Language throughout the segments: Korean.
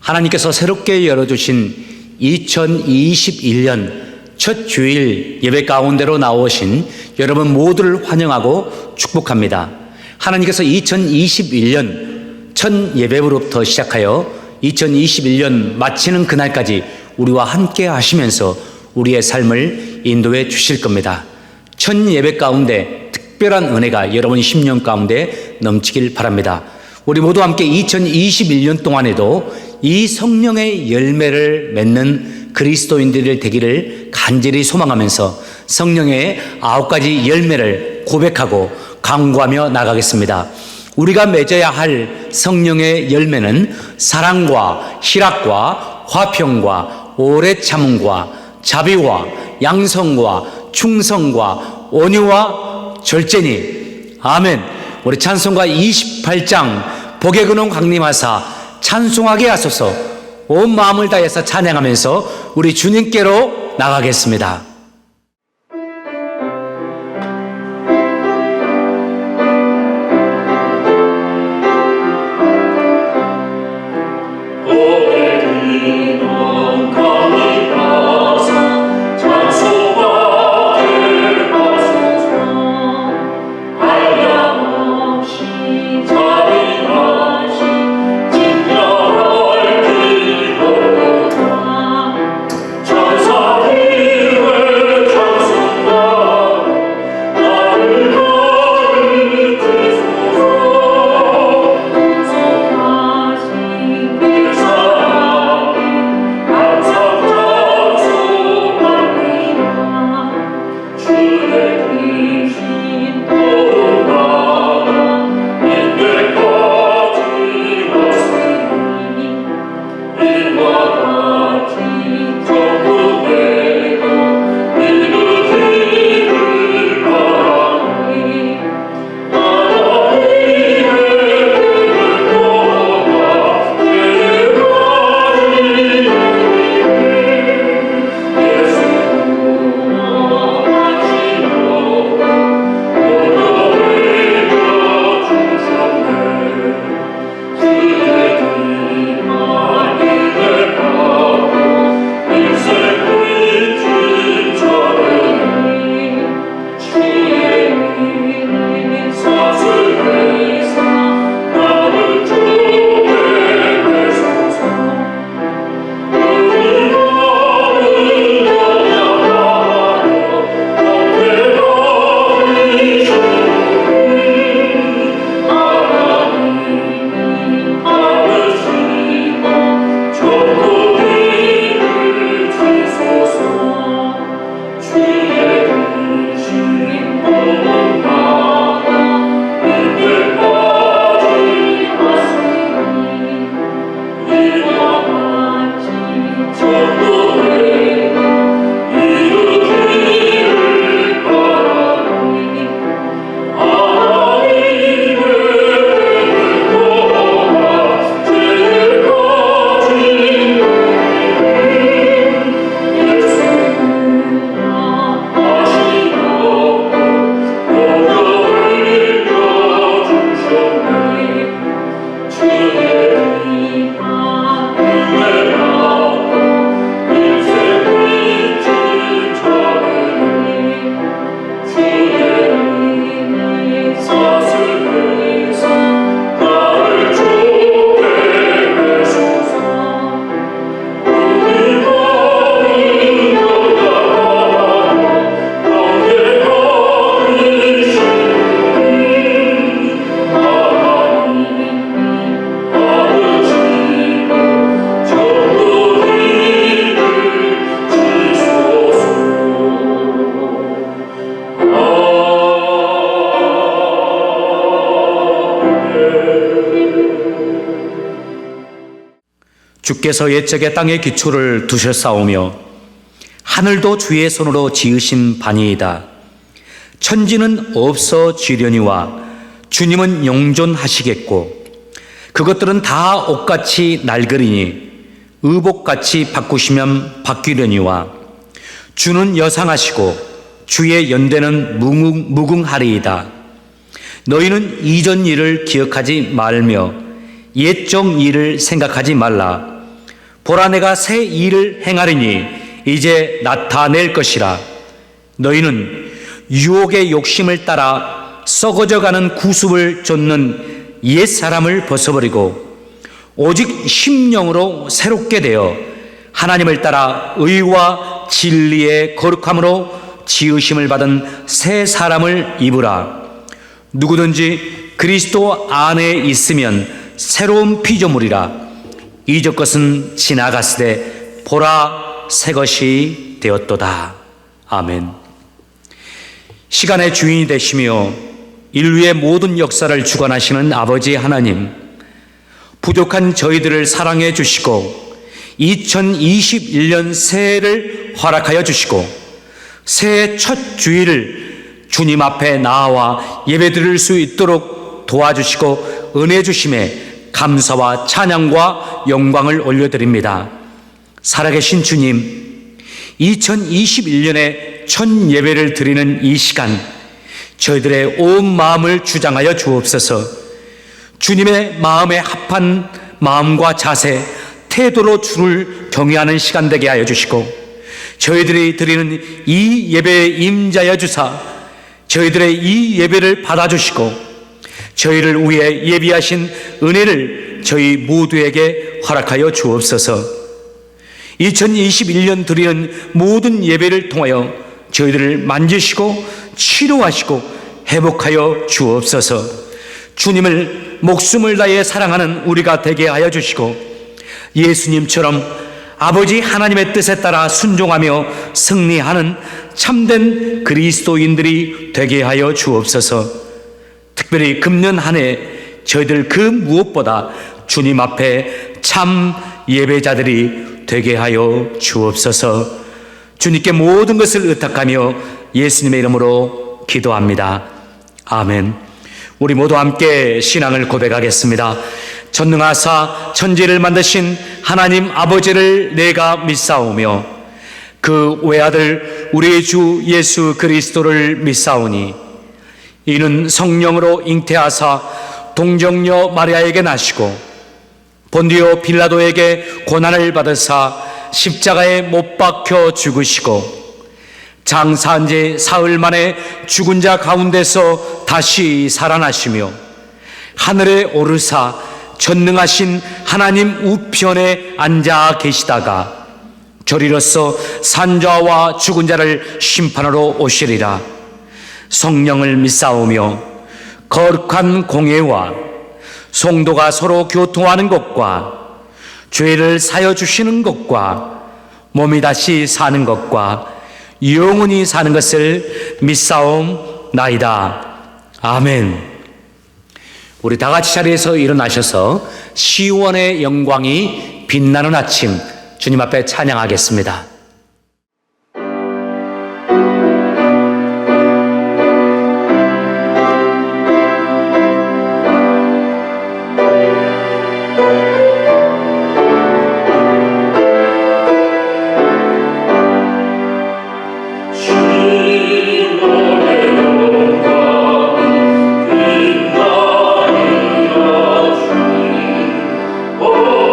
하나님께서 새롭게 열어주신 2021년 첫 주일 예배 가운데로 나오신 여러분 모두를 환영하고 축복합니다. 하나님께서 2021년 첫 예배부로부터 시작하여 2021년 마치는 그날까지 우리와 함께 하시면서 우리의 삶을 인도해 주실 겁니다. 첫 예배 가운데 특별한 은혜가 여러분의 10년 가운데 넘치길 바랍니다. 우리 모두 함께 2021년 동안에도 이 성령의 열매를 맺는 그리스도인들이 되기를 간절히 소망하면서 성령의 9가지 열매를 고백하고 강구하며 나가겠습니다. 우리가 맺어야 할 성령의 열매는 사랑과 희락과 화평과 오래 참음과 자비와 양성과 충성과 온유와 절제니. 아멘. 우리 찬송가 28장 복의 근원 강림하사 찬송하게 하소서. 온 마음을 다해서 찬양하면서 우리 주님께로 나가겠습니다. 주께서 옛적에 땅의 기초를 두셨사오며 하늘도 주의 손으로 지으신 바니이다. 천지는 없어지려니와 주님은 영존하시겠고 그것들은 다 옷같이 낡으리니 의복같이 바꾸시면 바뀌려니와 주는 여상하시고 주의 연대는 무궁하리이다. 너희는 이전 일을 기억하지 말며 옛적 일을 생각하지 말라. 보라, 내가 새 일을 행하리니 이제 나타낼 것이라. 너희는 유혹의 욕심을 따라 썩어져가는 구습을 쫓는 옛사람을 벗어버리고 오직 심령으로 새롭게 되어 하나님을 따라 의와 진리의 거룩함으로 지으심을 받은 새 사람을 입으라. 누구든지 그리스도 안에 있으면 새로운 피조물이라. 이전 것은 지나갔으되 보라, 새 것이 되었도다. 아멘. 시간의 주인이 되시며 인류의 모든 역사를 주관하시는 아버지 하나님, 부족한 저희들을 사랑해 주시고 2021년 새해를 허락하여 주시고 새해 첫 주일을 주님 앞에 나와 예배드릴 수 있도록 도와주시고 은혜 주심에 감사와 찬양과 영광을 올려드립니다. 살아계신 주님, 2021년에 첫 예배를 드리는 이 시간, 저희들의 온 마음을 주장하여 주옵소서. 주님의 마음에 합한 마음과 자세, 태도로 주를 경외하는 시간 되게 하여 주시고, 저희들이 드리는 이 예배에 임자여 주사 저희들의 이 예배를 받아주시고 저희를 위해 예비하신 은혜를 저희 모두에게 허락하여 주옵소서. 2021년 드리는 모든 예배를 통하여 저희들을 만지시고 치료하시고 회복하여 주옵소서. 주님을 목숨을 다해 사랑하는 우리가 되게 하여 주시고 예수님처럼 아버지 하나님의 뜻에 따라 순종하며 승리하는 참된 그리스도인들이 되게 하여 주옵소서. 특별히 금년 한 해 저희들 그 무엇보다 주님 앞에 참 예배자들이 되게 하여 주옵소서. 주님께 모든 것을 의탁하며 예수님의 이름으로 기도합니다. 아멘. 우리 모두 함께 신앙을 고백하겠습니다. 전능하사 천지를 만드신 하나님 아버지를 내가 믿사오며 그 외아들 우리 주 예수 그리스도를 믿사오니 이는 성령으로 잉태하사 동정녀 마리아에게 나시고 본디오 빌라도에게 고난을 받으사 십자가에 못 박혀 죽으시고 장사한 지 사흘 만에 죽은 자 가운데서 다시 살아나시며 하늘에 오르사 전능하신 하나님 우편에 앉아 계시다가 저리로서 산자와 죽은 자를 심판하러 오시리라. 성령을 믿사오며 거룩한 공예와 성도가 서로 교통하는 것과 죄를 사여 주시는 것과 몸이 다시 사는 것과 영원히 사는 것을 믿사옵나이다. 아멘. 우리 다 같이 자리에서 일어나셔서 시원의 영광이 빛나는 아침 주님 앞에 찬양하겠습니다. Oh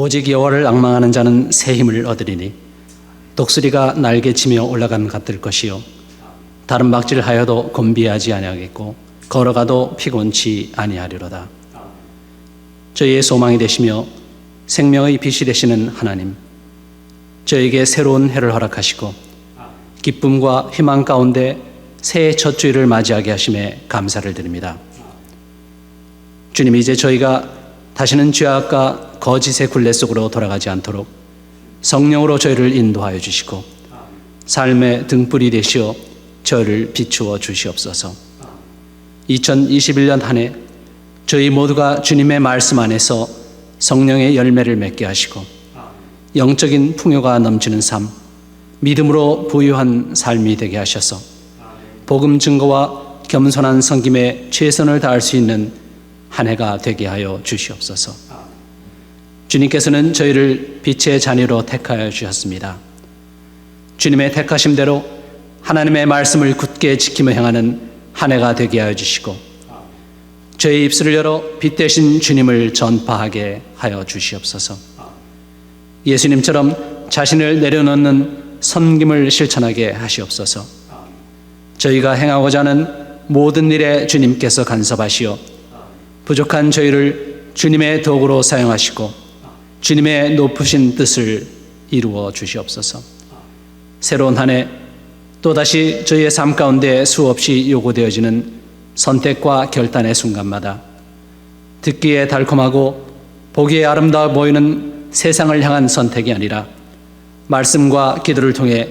오직 여호와를 앙망하는 자는 새 힘을 얻으리니 독수리가 날개치며 올라간 같을 것이요 다른 막질하여도 곤비하지 아니하겠고 걸어가도 피곤치 아니하리로다. 저희의 소망이 되시며 생명의 빛이 되시는 하나님, 저에게 새로운 해를 허락하시고 기쁨과 희망 가운데 새해 첫 주일을 맞이하게 하심에 감사를 드립니다. 주님, 이제 저희가 다시는 죄악과 거짓의 굴레 속으로 돌아가지 않도록 성령으로 저희를 인도하여 주시고 삶의 등불이 되시어 저희를 비추어 주시옵소서. 2021년 한 해 저희 모두가 주님의 말씀 안에서 성령의 열매를 맺게 하시고 영적인 풍요가 넘치는 삶, 믿음으로 부유한 삶이 되게 하셔서 복음 증거와 겸손한 섬김에 최선을 다할 수 있는 한 해가 되게 하여 주시옵소서. 주님께서는 저희를 빛의 자녀로 택하여 주셨습니다. 주님의 택하심대로 하나님의 말씀을 굳게 지키며 행하는 한 해가 되게 하여 주시고 저희 입술을 열어 빛 되신 주님을 전파하게 하여 주시옵소서. 예수님처럼 자신을 내려놓는 섬김을 실천하게 하시옵소서. 저희가 행하고자 하는 모든 일에 주님께서 간섭하시어 부족한 저희를 주님의 도구로 사용하시고 주님의 높으신 뜻을 이루어 주시옵소서. 새로운 한 해 또다시 저희의 삶 가운데 수없이 요구되어지는 선택과 결단의 순간마다 듣기에 달콤하고 보기에 아름다워 보이는 세상을 향한 선택이 아니라 말씀과 기도를 통해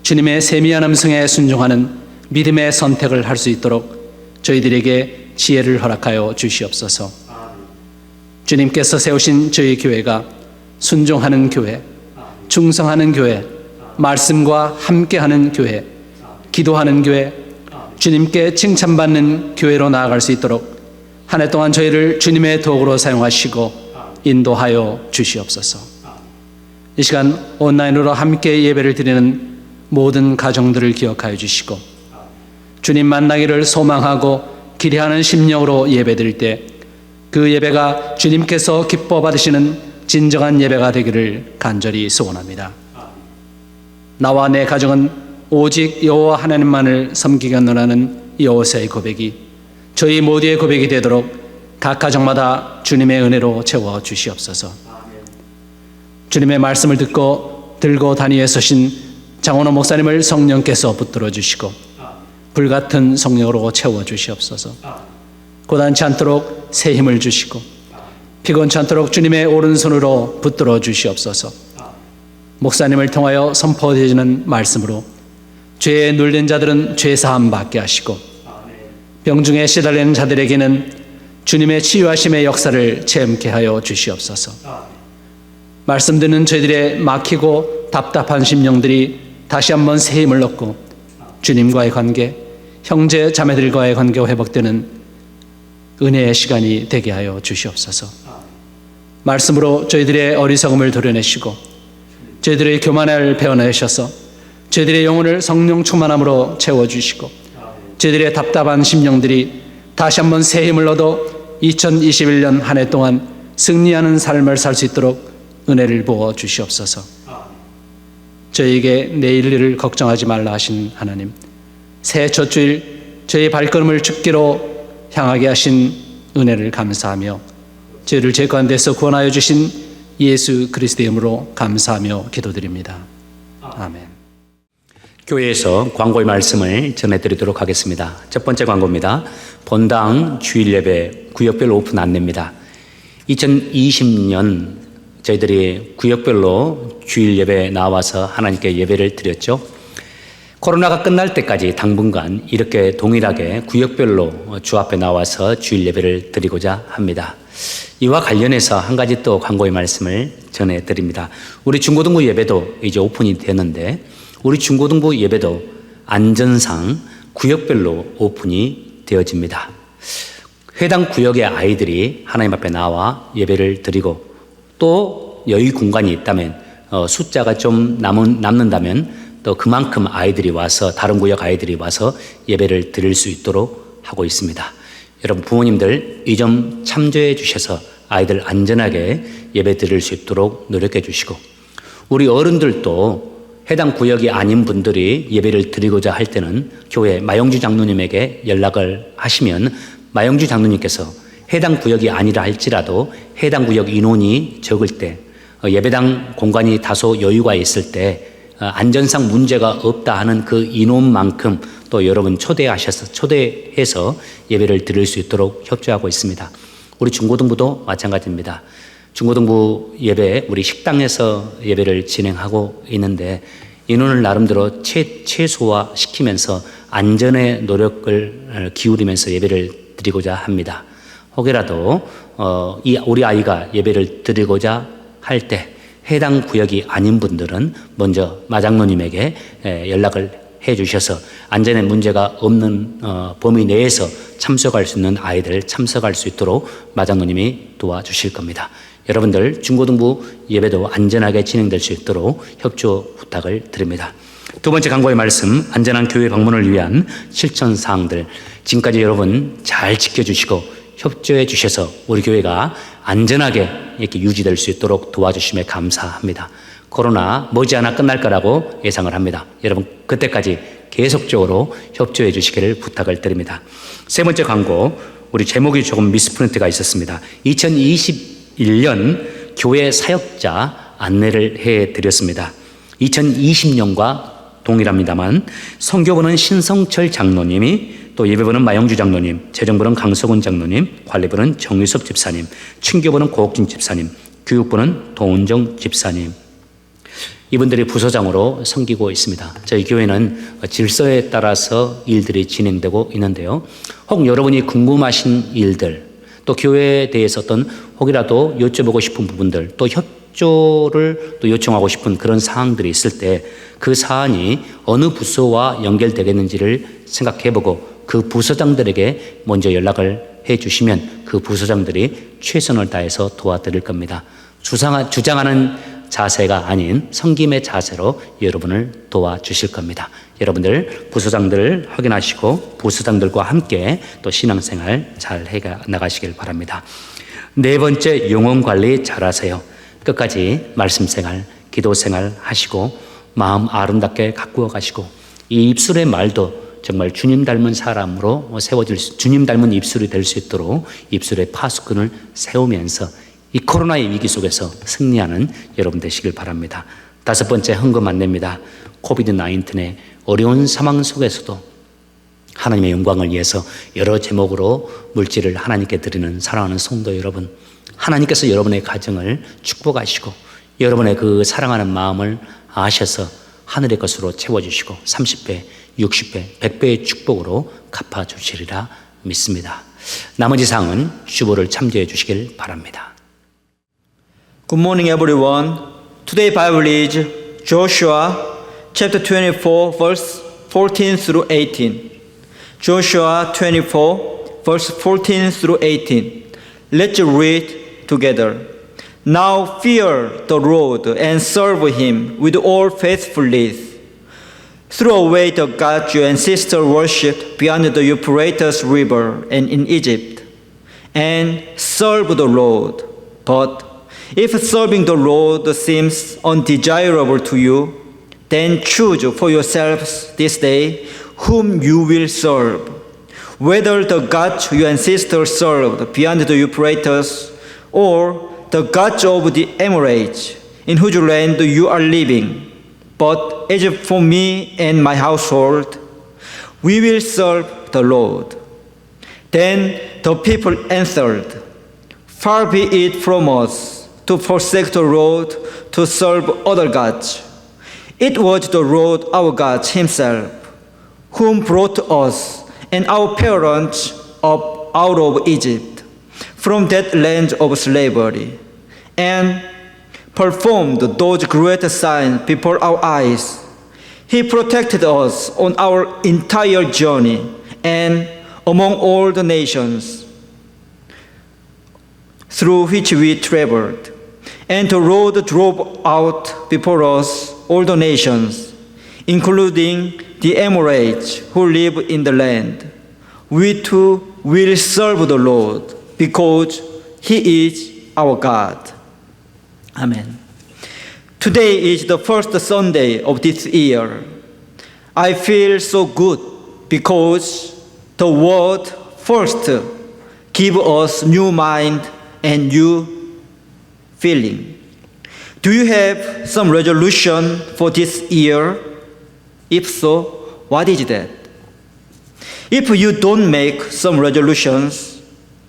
주님의 세미한 음성에 순종하는 믿음의 선택을 할 수 있도록 저희들에게 지혜를 허락하여 주시옵소서. 주님께서 세우신 저희 교회가 순종하는 교회, 충성하는 교회, 말씀과 함께하는 교회, 기도하는 교회, 주님께 칭찬받는 교회로 나아갈 수 있도록 한 해 동안 저희를 주님의 도구로 사용하시고 인도하여 주시옵소서. 이 시간 온라인으로 함께 예배를 드리는 모든 가정들을 기억하여 주시고 주님 만나기를 소망하고 기대하는 심령으로 예배드릴 때 그 예배가 주님께서 기뻐 받으시는 진정한 예배가 되기를 간절히 소원합니다. 나와 내 가정은 오직 여호와 하나님만을 섬기겠노라는 여호사의 고백이 저희 모두의 고백이 되도록 각 가정마다 주님의 은혜로 채워 주시옵소서. 주님의 말씀을 듣고 들고 다니에 서신 장원호 목사님을 성령께서 붙들어 주시고 불같은 성령으로 채워 주시옵소서. 고단치 않도록 새 힘을 주시고 피곤치 않도록 주님의 오른손으로 붙들어 주시옵소서. 목사님을 통하여 선포되어지는 말씀으로 죄에 눌린 자들은 죄사함 받게 하시고 병중에 시달리는 자들에게는 주님의 치유하심의 역사를 체험케 하여 주시옵소서. 말씀 듣는 저희들의 막히고 답답한 심령들이 다시 한번 새 힘을 얻고 주님과의 관계, 형제 자매들과의 관계가 회복되는 은혜의 시간이 되게 하여 주시옵소서. 말씀으로 저희들의 어리석음을 도려내시고 저희들의 교만을 베어내셔서 저희들의 영혼을 성령 충만함으로 채워주시고 저희들의 답답한 심령들이 다시 한번 새 힘을 얻어 2021년 한 해 동안 승리하는 삶을 살 수 있도록 은혜를 부어 주시옵소서. 저희에게 내일 일을 걱정하지 말라 하신 하나님, 새해 첫 주일 저희 발걸음을 주께로 향하게 하신 은혜를 감사하며 저희를 죄 가운데서 구원하여 주신 예수 그리스도의 이름으로 감사하며 기도드립니다. 아멘. 교회에서 광고의 말씀을 전해드리도록 하겠습니다. 첫 번째 광고입니다. 본당 주일 예배 구역별 오픈 안내입니다. 2020년 저희들이 구역별로 주일 예배에 나와서 하나님께 예배를 드렸죠. 코로나가 끝날 때까지 당분간 이렇게 동일하게 구역별로 주 앞에 나와서 주일 예배를 드리고자 합니다. 이와 관련해서 한 가지 또 광고의 말씀을 전해드립니다. 우리 중고등부 예배도 이제 오픈이 되는데 우리 중고등부 예배도 안전상 구역별로 오픈이 되어집니다. 해당 구역의 아이들이 하나님 앞에 나와 예배를 드리고 또 여유 공간이 있다면 숫자가 좀 남는다면 또 그만큼 아이들이 와서 다른 구역 아이들이 와서 예배를 드릴 수 있도록 하고 있습니다. 여러분 부모님들 이 점 참조해 주셔서 아이들 안전하게 예배 드릴 수 있도록 노력해 주시고, 우리 어른들도 해당 구역이 아닌 분들이 예배를 드리고자 할 때는 교회 마영주 장로님에게 연락을 하시면 마영주 장로님께서 해당 구역이 아니라 할지라도 해당 구역 인원이 적을 때, 예배당 공간이 다소 여유가 있을 때 안전상 문제가 없다 하는 그 인원만큼 또 여러분 초대해서 예배를 드릴 수 있도록 협조하고 있습니다. 우리 중고등부도 마찬가지입니다. 중고등부 예배, 우리 식당에서 예배를 진행하고 있는데 인원을 나름대로 최소화 시키면서 안전에 노력을 기울이면서 예배를 드리고자 합니다. 혹여라도 우리 아이가 예배를 드리고자 할 때 해당 구역이 아닌 분들은 먼저 마장로님에게 연락을 해 주셔서 안전에 문제가 없는 범위 내에서 참석할 수 있는 아이들 참석할 수 있도록 마장로님이 도와주실 겁니다. 여러분들 중고등부 예배도 안전하게 진행될 수 있도록 협조 부탁을 드립니다. 두 번째 강구의 말씀, 안전한 교회 방문을 위한 실천 사항들. 지금까지 여러분 잘 지켜주시고 협조해 주셔서 우리 교회가 안전하게 이렇게 유지될 수 있도록 도와주심에 감사합니다. 코로나 머지않아 끝날 거라고 예상을 합니다. 여러분 그때까지 계속적으로 협조해 주시기를 부탁을 드립니다. 세 번째 광고, 우리 제목이 조금 미스프린트가 있었습니다. 2021년 교회 사역자 안내를 해드렸습니다. 2020년과 동일합니다만 선교부는 신성철 장로님이, 또 예배부는 마영주 장로님, 재정부는 강석훈 장로님, 관리부는 정유섭 집사님, 친교부는 고옥진 집사님, 교육부는 도은정 집사님, 이분들이 부서장으로 섬기고 있습니다. 저희 교회는 질서에 따라서 일들이 진행되고 있는데요. 혹 여러분이 궁금하신 일들, 또 교회에 대해서 어떤 혹이라도 여쭤보고 싶은 부분들, 또 협조를 또 요청하고 싶은 그런 사항들이 있을 때 그 사안이 어느 부서와 연결되겠는지를 생각해보고 그 부서장들에게 먼저 연락을 해주시면 그 부서장들이 최선을 다해서 도와드릴 겁니다. 주장하는 자세가 아닌 섬김의 자세로 여러분을 도와주실 겁니다. 여러분들 부서장들 확인하시고 부서장들과 함께 또 신앙생활 잘 해 나가시길 바랍니다. 네 번째, 영혼관리 잘하세요. 끝까지 말씀생활, 기도생활 하시고 마음 아름답게 가꾸어 가시고 이 입술의 말도 정말 주님 닮은 사람으로 주님 닮은 입술이 될 수 있도록 입술의 파수꾼을 세우면서 이 코로나의 위기 속에서 승리하는 여러분 되시길 바랍니다. 다섯 번째, 헌금 안내입니다. 코비드-19의 어려운 상황 속에서도 하나님의 영광을 위해서 여러 제목으로 물질을 하나님께 드리는 사랑하는 성도 여러분, 하나님께서 여러분의 가정을 축복하시고 여러분의 그 사랑하는 마음을 아셔서 하늘의 것으로 채워주시고 30배, 60배, 100배의 축복으로 갚아주시리라 믿습니다. 나머지 사항은 주보를 참조해 주시길 바랍니다. Good morning, everyone. Today Bible is Joshua chapter 24, verse 14 through 18. Joshua 24, verse 14 through 18. Let's read together. Now fear the Lord and serve Him with all faithfulness. Throw away the gods your ancestors worshipped beyond the Euphrates River and in Egypt, and serve the Lord. But if serving the Lord seems undesirable to you, then choose for yourselves this day whom you will serve, whether the gods your ancestors served beyond the Euphrates, or the gods of the Amorites, in whose land you are living. But as for me and my household, we will serve the Lord. Then the people answered, Far be it from us to forsake the Lord to serve other gods. It was the Lord our God Himself, whom brought us and our parents up out of Egypt, from that land of slavery, and performed those great signs before our eyes. He protected us on our entire journey and among all the nations through which we traveled. And the Lord drove out before us all the nations, including the Amorites who live in the land. We too will serve the Lord, because He is our God. Amen. Today is the first Sunday of this year. I feel so good because the word first gives us new mind and new feeling. Do you have some resolution for this year? If so, what is that? If you don't make some resolutions,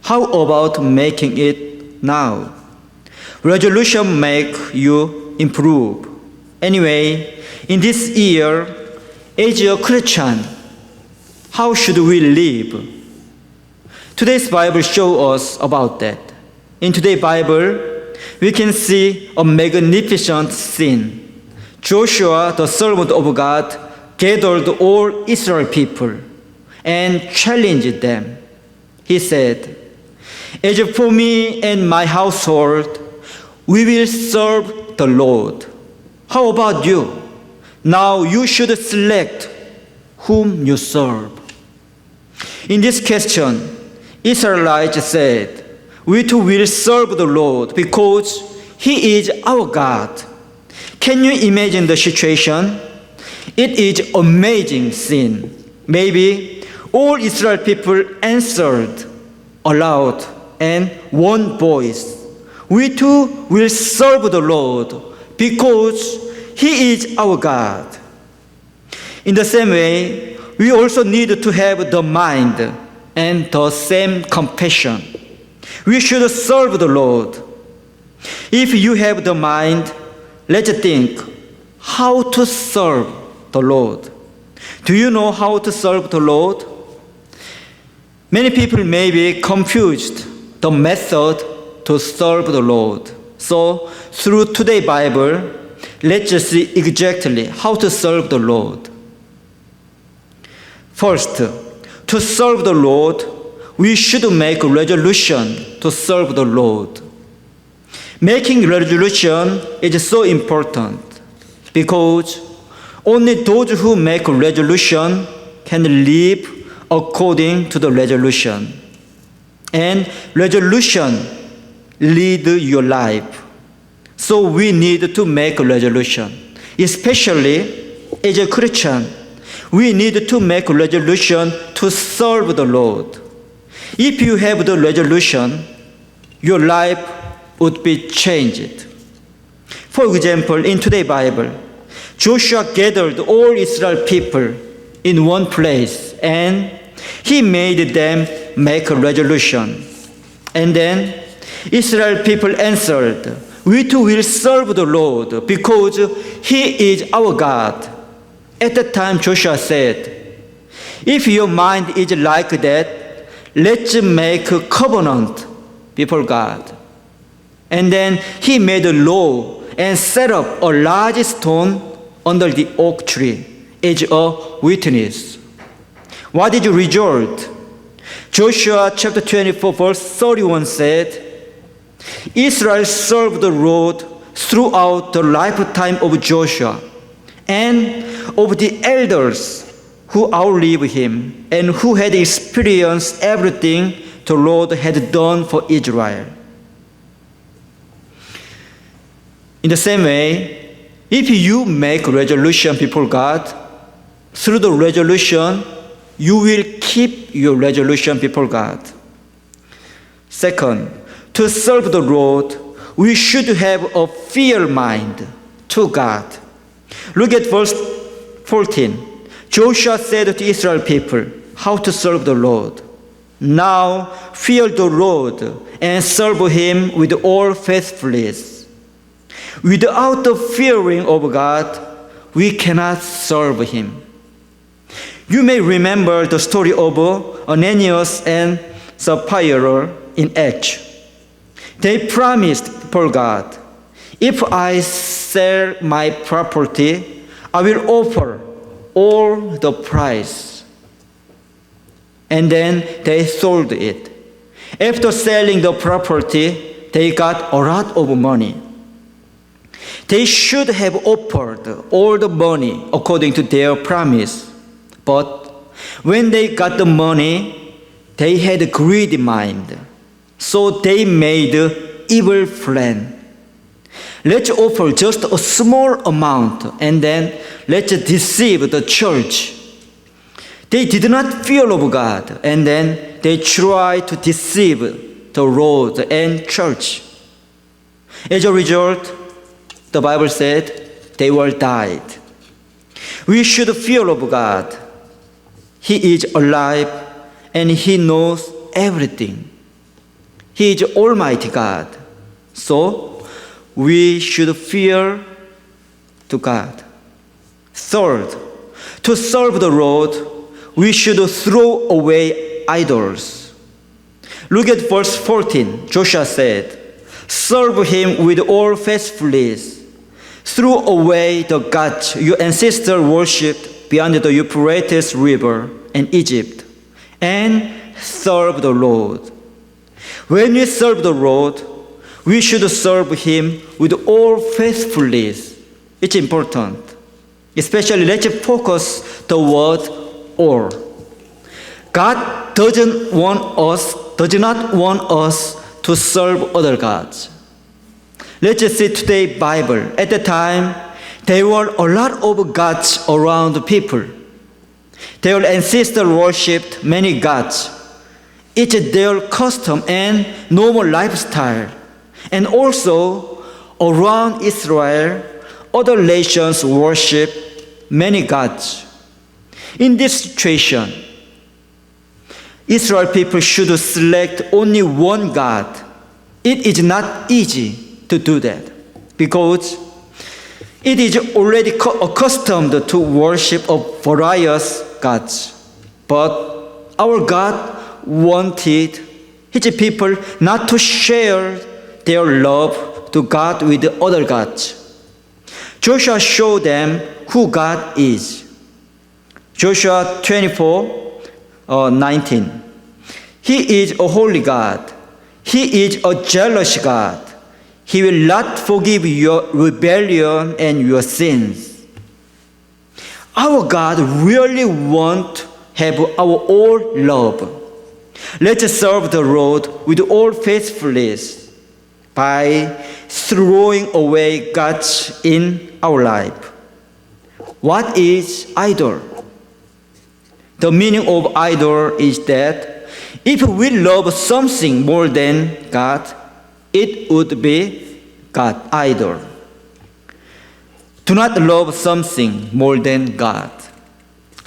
how about making it now? Resolution make you improve. Anyway, in this year, as a Christian, how should we live? Today's Bible shows us about that. In today's Bible, we can see a magnificent scene. Joshua, the servant of God, gathered all Israel people and challenged them. He said, "As for me and my household, we will serve the Lord. How about you? Now you should select whom you serve." In this question, Israelites said, "We too will serve the Lord because He is our God." Can you imagine the situation? It is amazing scene. Maybe all Israel people answered aloud and one voice, "We too will serve the Lord because He is our God." In the same way, we also need to have the mind and the same compassion. We should serve the Lord. If you have the mind, let's think how to serve the Lord. Do you know how to serve the Lord? Many people may be confused the method to serve the Lord. So, through today's Bible, let's see exactly how to serve the Lord. First, to serve the Lord, we should make a resolution to serve the Lord. Making resolution is so important because only those who make a resolution can live according to the resolution. And resolution lead your life. So we need to make a resolution. Especially as a Christian, we need to make a resolution to serve the Lord. If you have the resolution, your life would be changed. For example, in today's Bible, Joshua gathered all Israel people in one place and he made them make a resolution. And then Israel people answered, "We too will serve the Lord because He is our God." At that time, Joshua said, "If your mind is like that, let's make a covenant before God." And then he made a law and set up a large stone under the oak tree as a witness. What did the result? Joshua chapter 24 verse 31 said, "Israel served the Lord throughout the lifetime of Joshua and of the elders who outlived him and who had experienced everything the Lord had done for Israel." In the same way, if you make a resolution before God, through the resolution, you will keep your resolution before God. Second, to serve the Lord, we should have a fear mind to God. Look at verse 14. Joshua said to Israel people how to serve the Lord. "Now fear the Lord and serve Him with all faithfulness." Without the fearing of God, we cannot serve Him. You may remember the story of Ananias and Sapphira in Acts. They promised for God, "If I sell my property, I will offer all the price." And then they sold it. After selling the property, they got a lot of money. They should have offered all the money according to their promise. But when they got the money, they had a greedy mind. So they made evil plan. Let's offer just a small amount and then let's deceive the church. They did not fear of God and then they tried to deceive the Lord and church. As a result, the Bible said they all died. We should fear of God. He is alive and He knows everything. He is Almighty God. So, we should fear to God. Third, to serve the Lord, we should throw away idols. Look at verse 14. Joshua said, serve Him with all faithfulness. Throw away the gods your ancestors worshipped beyond the Euphrates River in Egypt, and serve the Lord. When we serve the Lord, we should serve Him with all faithfulness. It's important. Especially, let's focus the word all. God does not want us to serve other gods. Let's see today Bible. At the time, there were a lot of gods around the people. Their ancestors worshipped many gods. It's their custom and normal lifestyle. And also, around Israel, other nations worship many gods. In this situation, Israel people should select only one God. It is not easy to do that because it is already accustomed to worship of various gods. But our God wanted His people not to share their love to God with other gods. Joshua showed them who God is. Joshua 24:19. He is a holy God. He is a jealous God. He will not forgive your rebellion and your sins. Our God really wants to have our all love. Let's serve the Lord with all faithfulness by throwing away gods in our life. What is idol? The meaning of idol is that if we love something more than God, it would be God, idol. Do not love something more than God.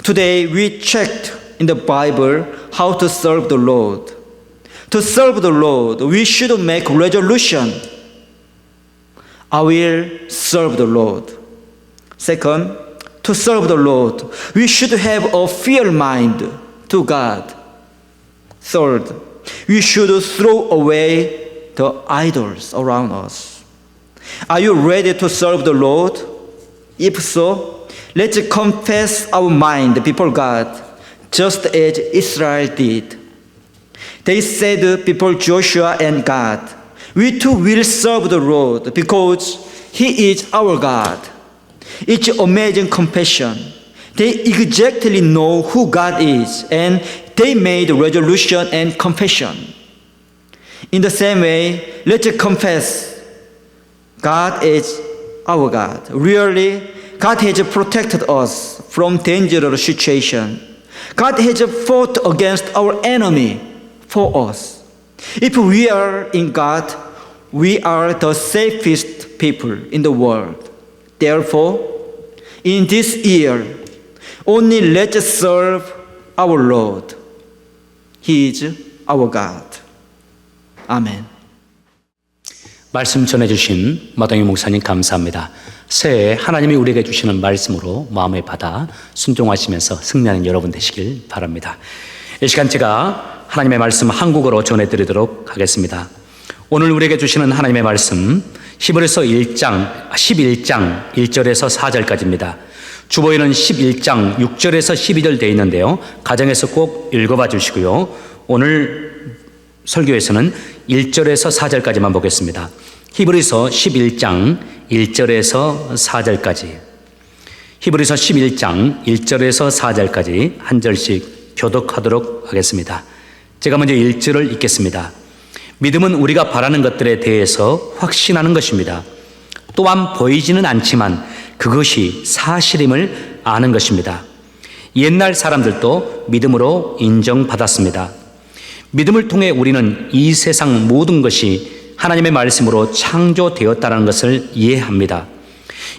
Today we checked in the Bible how to serve the Lord. To serve the Lord, we should make resolution. I will serve the Lord. Second, to serve the Lord, we should have a fear mind to God. Third, we should throw away the idols around us. Are you ready to serve the Lord? If so, let's confess our mind before God, just as Israel did. They said before Joshua and God, we too will serve the Lord because He is our God. It's amazing compassion. They exactly know who God is, and they made resolution and confession. In the same way, let's confess God is our God. Really, God has protected us from dangerous situation. God has fought against our enemy for us. If we are in God, we are the safest people in the world. Therefore, in this year, only let's serve our Lord. He is our God. 아멘. 말씀 전해주신 마동희 목사님 감사합니다. 새해 하나님이 우리에게 주시는 말씀으로 마음에 받아 순종하시면서 승리하는 여러분 되시길 바랍니다. 이 시간 제가 하나님의 말씀 한국어로 전해드리도록 하겠습니다. 오늘 우리에게 주시는 하나님의 말씀 히브리서 11장 1절에서 4절까지입니다. 주보에는 11장 6절에서 12절 되어 있는데요. 가정에서 꼭 읽어봐 주시고요. 오늘 설교에서는 1절에서 4절까지만 보겠습니다. 히브리서 11장 1절에서 4절까지. 히브리서 11장 1절에서 4절까지 한 절씩 교독하도록 하겠습니다. 제가 먼저 1절을 읽겠습니다. 믿음은 우리가 바라는 것들에 대해서 확신하는 것입니다. 또한 보이지는 않지만 그것이 사실임을 아는 것입니다. 옛날 사람들도 믿음으로 인정받았습니다. 믿음을 통해 우리는 이 세상 모든 것이 하나님의 말씀으로 창조되었다는 것을 이해합니다.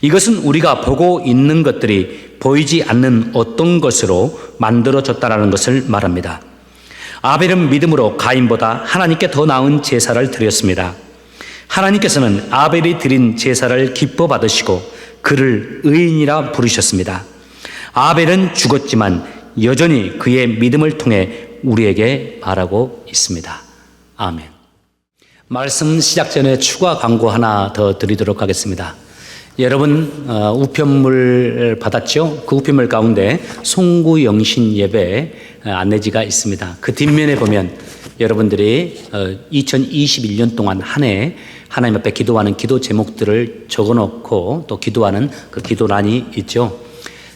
이것은 우리가 보고 있는 것들이 보이지 않는 어떤 것으로 만들어졌다는 것을 말합니다. 아벨은 믿음으로 가인보다 하나님께 더 나은 제사를 드렸습니다. 하나님께서는 아벨이 드린 제사를 기뻐 받으시고 그를 의인이라 부르셨습니다. 아벨은 죽었지만 여전히 그의 믿음을 통해 우리에게 말하고 있습니다. 아멘. 말씀 시작 전에 추가 광고 하나 더 드리도록 하겠습니다. 여러분 우편물 받았죠? 그 우편물 가운데 송구 영신 예배 안내지가 있습니다. 그 뒷면에 보면 여러분들이 2021년 동안 한 해 하나님 앞에 기도하는 기도 제목들을 적어놓고 또 기도하는 그 기도란이 있죠.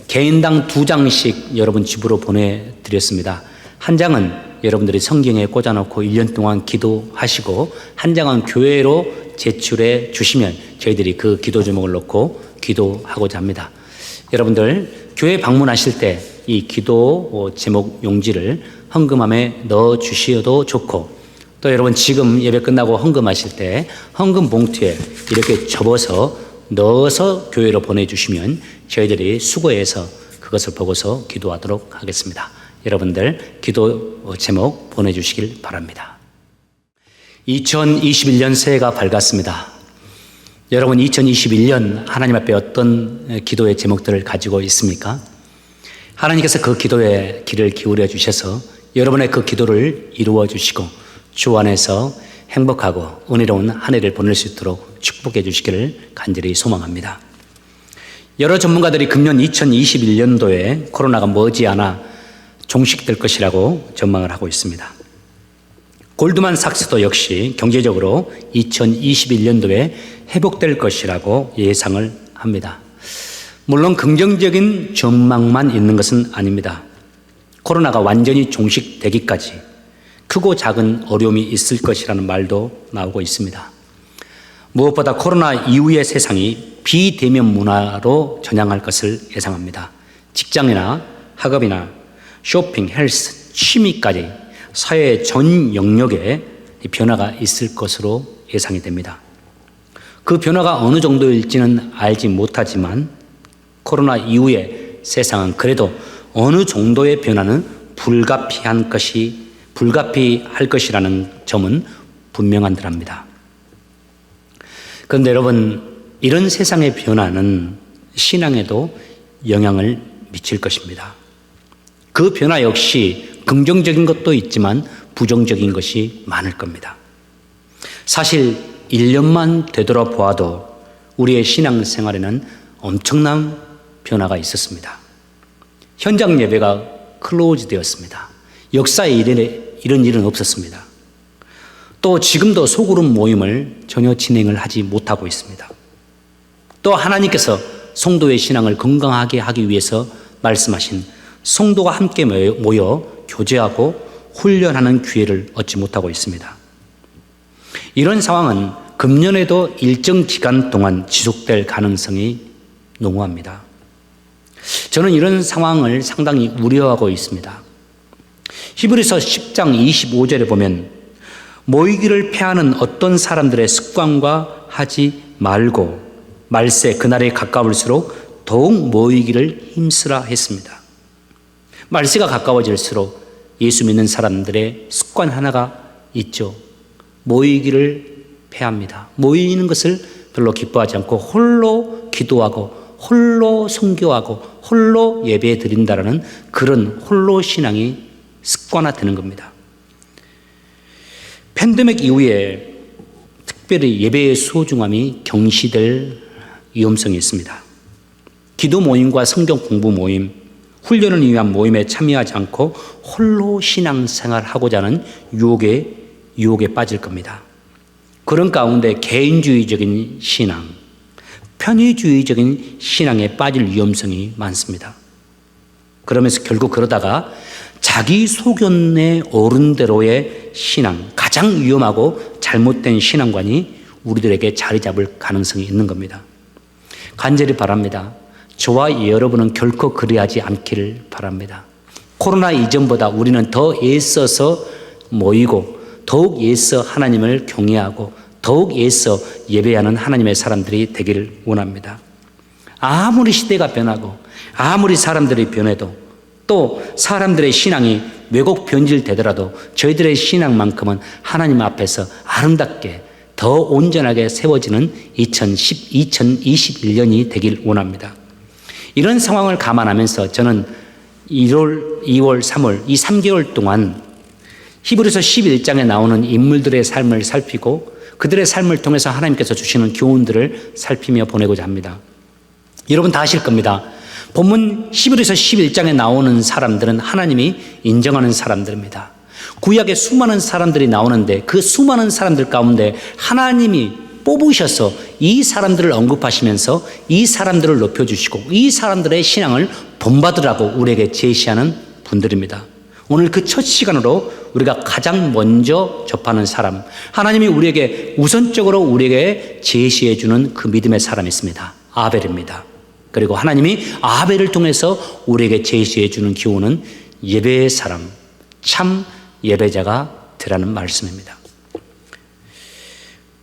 개인당 2장씩 여러분 집으로 보내드렸습니다. 한 장은 여러분들이 성경에 꽂아놓고 1년 동안 기도하시고 한 장은 교회로 제출해 주시면 저희들이 그 기도 제목을 놓고 기도하고자 합니다. 여러분들 교회 방문하실 때 이 기도 제목 용지를 헌금함에 넣어 주셔도 좋고 또 여러분 지금 예배 끝나고 헌금하실 때 헌금 봉투에 이렇게 접어서 넣어서 교회로 보내주시면 저희들이 수고해서 그것을 보고서 기도하도록 하겠습니다. 여러분들 기도 제목 보내주시길 바랍니다. 2021년 새해가 밝았습니다. 여러분 2021년 하나님 앞에 어떤 기도의 제목들을 가지고 있습니까? 하나님께서 그 기도에 귀를 기울여 주셔서 여러분의 그 기도를 이루어 주시고 주 안에서 행복하고 은혜로운 한 해를 보낼 수 있도록 축복해 주시기를 간절히 소망합니다. 여러 전문가들이 금년 2021년도에 코로나가 머지않아 종식될 것이라고 전망을 하고 있습니다. 골드만삭스도 역시 경제적으로 2021년도에 회복될 것이라고 예상을 합니다. 물론 긍정적인 전망만 있는 것은 아닙니다. 코로나가 완전히 종식되기까지 크고 작은 어려움이 있을 것이라는 말도 나오고 있습니다. 무엇보다 코로나 이후의 세상이 비대면 문화로 전향할 것을 예상합니다. 직장이나 학업이나 쇼핑, 헬스, 취미까지 사회의 전 영역에 변화가 있을 것으로 예상이 됩니다. 그 변화가 어느 정도일지는 알지 못하지만 코로나 이후의 세상은 그래도 어느 정도의 변화는 불가피할 것이라는 점은 분명한 듯합니다. 그런데 여러분, 이런 세상의 변화는 신앙에도 영향을 미칠 것입니다. 그 변화 역시 긍정적인 것도 있지만 부정적인 것이 많을 겁니다. 사실 1년만 되돌아보아도 우리의 신앙생활에는 엄청난 변화가 있었습니다. 현장 예배가 클로즈 되었습니다. 역사에 이런 일은 없었습니다. 또 지금도 소그룹 모임을 전혀 진행을 하지 못하고 있습니다. 또 하나님께서 성도의 신앙을 건강하게 하기 위해서 말씀하신 성도가 함께 모여 교제하고 훈련하는 기회를 얻지 못하고 있습니다. 이런 상황은 금년에도 일정 기간 동안 지속될 가능성이 농후합니다. 저는 이런 상황을 상당히 우려하고 있습니다. 히브리서 10장 25절에 보면 모이기를 패하는 어떤 사람들의 습관과 하지 말고 말세 그날에 가까울수록 더욱 모이기를 힘쓰라 했습니다. 말세가 가까워질수록 예수 믿는 사람들의 습관 하나가 있죠. 모이기를 패합니다. 모이는 것을 별로 기뻐하지 않고 홀로 기도하고 홀로 선교하고 홀로 예배 드린다라는 그런 홀로 신앙이 습관화되는 겁니다. 팬데믹 이후에 특별히 예배의 소중함이 경시될 위험성이 있습니다. 기도 모임과 성경 공부 모임, 훈련을 위한 모임에 참여하지 않고 홀로 신앙생활 하고자 하는 유혹에 빠질 겁니다. 그런 가운데 개인주의적인 신앙, 편의주의적인 신앙에 빠질 위험성이 많습니다. 그러면서 결국 그러다가 자기 소견의 어른대로의 신앙, 가장 위험하고 잘못된 신앙관이 우리들에게 자리 잡을 가능성이 있는 겁니다. 간절히 바랍니다. 저와 여러분은 결코 그리하지 않기를 바랍니다. 코로나 이전보다 우리는 더 애써서 모이고 더욱 애써 하나님을 경외하고 더욱 애써 예배하는 하나님의 사람들이 되기를 원합니다. 아무리 시대가 변하고 아무리 사람들이 변해도 또 사람들의 신앙이 왜곡 변질되더라도 저희들의 신앙만큼은 하나님 앞에서 아름답게 더 온전하게 세워지는 2021년이 되길 원합니다. 이런 상황을 감안하면서 저는 1월, 2월, 3월 이 3개월 동안 히브리서 11장에 나오는 인물들의 삶을 살피고 그들의 삶을 통해서 하나님께서 주시는 교훈들을 살피며 보내고자 합니다. 여러분 다 아실 겁니다. 본문 히브리서 11장에 나오는 사람들은 하나님이 인정하는 사람들입니다. 구약에 수많은 사람들이 나오는데 그 수많은 사람들 가운데 하나님이 뽑으셔서 이 사람들을 언급하시면서 이 사람들을 높여주시고 이 사람들의 신앙을 본받으라고 우리에게 제시하는 분들입니다. 오늘 그 첫 시간으로 우리가 가장 먼저 접하는 사람, 하나님이 우리에게 우선적으로 우리에게 제시해 주는 그 믿음의 사람이 있습니다. 아벨입니다. 그리고 하나님이 아벨을 통해서 우리에게 제시해 주는 교훈은 예배의 사람, 참 예배자가 되라는 말씀입니다.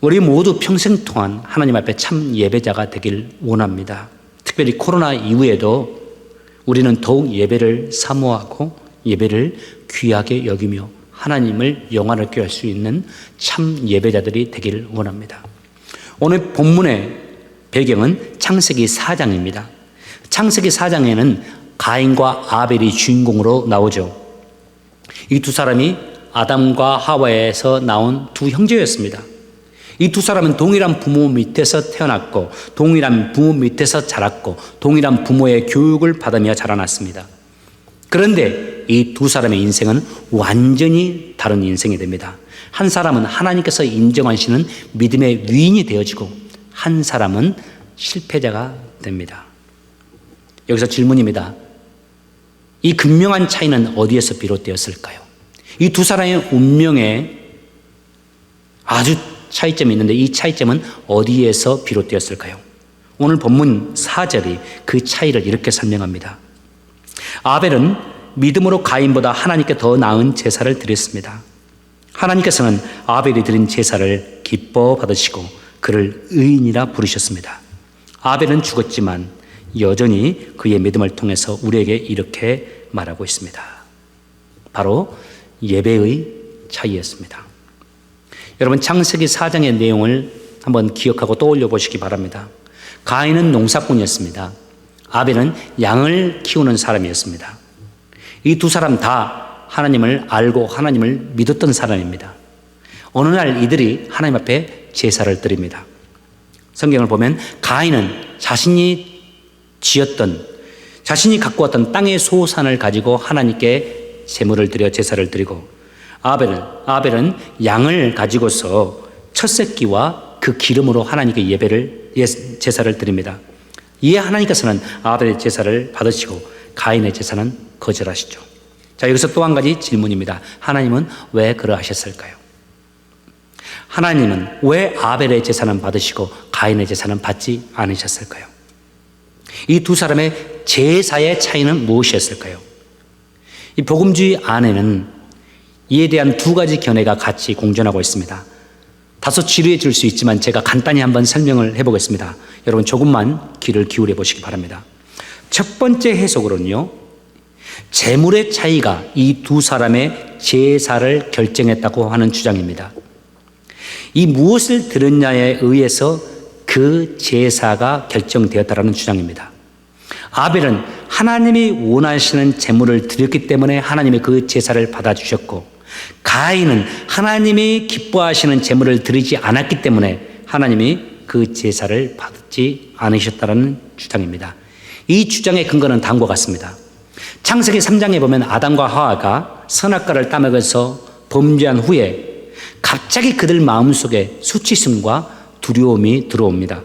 우리 모두 평생 동안 하나님 앞에 참 예배자가 되길 원합니다. 특별히 코로나 이후에도 우리는 더욱 예배를 사모하고 예배를 귀하게 여기며 하나님을 영화롭게 할 수 있는 참 예배자들이 되기를 원합니다. 오늘 본문의 배경은 창세기 4장입니다. 창세기 4장에는 가인과 아벨이 주인공으로 나오죠. 이 두 사람이 아담과 하와에서 나온 두 형제였습니다. 이 두 사람은 동일한 부모 밑에서 태어났고 동일한 부모 밑에서 자랐고 동일한 부모의 교육을 받으며 자라났습니다. 그런데 이 두 사람의 인생은 완전히 다른 인생이 됩니다. 한 사람은 하나님께서 인정하시는 믿음의 위인이 되어지고 한 사람은 실패자가 됩니다. 여기서 질문입니다. 이 극명한 차이는 어디에서 비롯되었을까요? 이 두 사람의 운명에 아주 차이점이 있는데 이 차이점은 어디에서 비롯되었을까요? 오늘 본문 4절이 그 차이를 이렇게 설명합니다. 아벨은 믿음으로 가인보다 하나님께 더 나은 제사를 드렸습니다. 하나님께서는 아벨이 드린 제사를 기뻐 받으시고 그를 의인이라 부르셨습니다. 아벨은 죽었지만 여전히 그의 믿음을 통해서 우리에게 이렇게 말하고 있습니다. 바로 예배의 차이였습니다. 여러분 창세기 4장의 내용을 한번 기억하고 떠올려 보시기 바랍니다. 가인은 농사꾼이었습니다. 아벨은 양을 키우는 사람이었습니다. 이 두 사람 다 하나님을 알고 하나님을 믿었던 사람입니다. 어느 날 이들이 하나님 앞에 제사를 드립니다. 성경을 보면 가인은 자신이 갖고 왔던 땅의 소산을 가지고 하나님께 제물을 드려 제사를 드리고 아벨은 양을 가지고서 첫 새끼와 그 기름으로 하나님께 제사를 드립니다. 이에 하나님께서는 아벨의 제사를 받으시고 가인의 제사는 거절하시죠. 자, 여기서 또 한 가지 질문입니다. 하나님은 왜 그러하셨을까요? 하나님은 왜 아벨의 제사는 받으시고 가인의 제사는 받지 않으셨을까요? 이 두 사람의 제사의 차이는 무엇이었을까요? 이 복음주의 안에는 이에 대한 두 가지 견해가 같이 공존하고 있습니다. 다소 지루해질 수 있지만 제가 간단히 한번 설명을 해보겠습니다. 여러분 조금만 귀를 기울여 보시기 바랍니다. 첫 번째 해석으로는요, 재물의 차이가 이 두 사람의 제사를 결정했다고 하는 주장입니다. 이 무엇을 드렸냐에 의해서 그 제사가 결정되었다라는 주장입니다. 아벨은 하나님이 원하시는 제물을 드렸기 때문에 하나님이 그 제사를 받아주셨고, 가인은 하나님이 기뻐하시는 제물을 드리지 않았기 때문에 하나님이 그 제사를 받지 않으셨다는 주장입니다. 이 주장의 근거는 다음과 같습니다. 창세기 3장에 보면 아담과 하와가 선악과를 따먹어서 범죄한 후에 갑자기 그들 마음속에 수치심과 두려움이 들어옵니다.